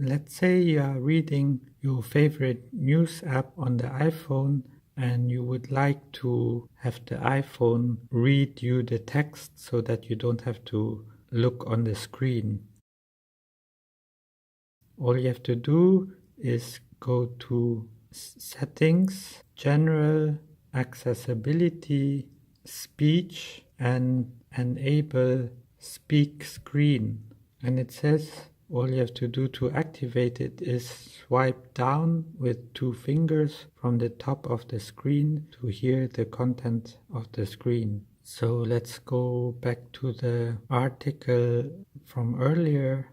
Let's say you are reading your favorite news app on the iPhone and you would like to have the iPhone read you the text so that you don't have to look on the screen. All you have to do is go to Settings, General, Accessibility, Speech, and enable Speak Screen. And it says all you have to do to activate it is swipe down with 2 fingers from the top of the screen to hear the content of the screen. So let's go back to the article from earlier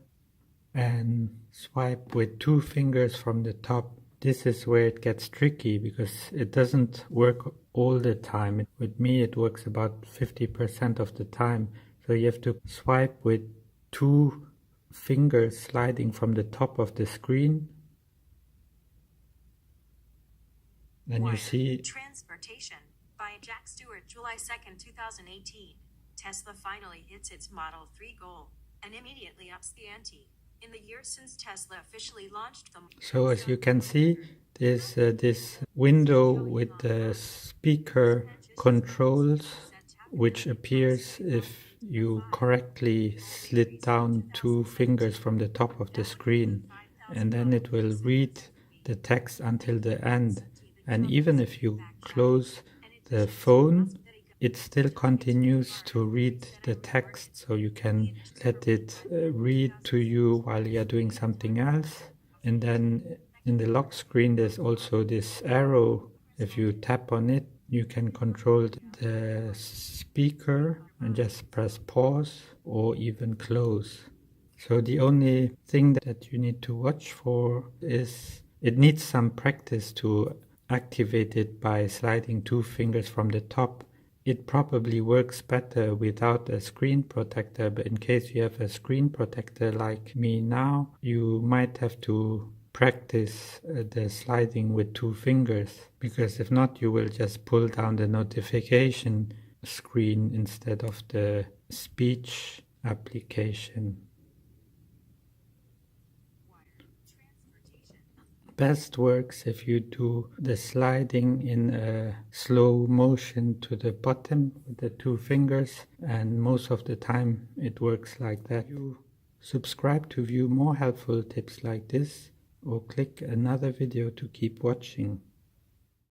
and swipe with 2 fingers from the top. This is where it gets tricky because it doesn't work all the time. With me it works about 50% of the time. So you have to swipe with 2 fingers sliding from the top of the screen. And you see Transportation by Jack Stewart, July 2nd, 2018. Tesla finally hits its Model 3 goal and immediately ups the ante. In the years since Tesla officially launched them. So as you can see, there's this window with the speaker controls, which appears if you correctly slid down 2 fingers from the top of the screen, and then it will read the text until the end. And even if you close the phone, it still continues to read the text, so you can let it read to you while you're doing something else. And then in the lock screen there's also this arrow. If you tap on it, you can control the speaker and just press pause or even close. So the only thing that you need to watch for is it needs some practice to activate it by sliding 2 fingers from the top. It probably works better without a screen protector, but in case you have a screen protector like me now, you might have to practice the sliding with 2 fingers, because if not you will just pull down the notification screen instead of the speech application. Best works if you do the sliding in a slow motion to the bottom with the 2 fingers, and most of the time it works like that. You subscribe to view more helpful tips like this, or click another video to keep watching.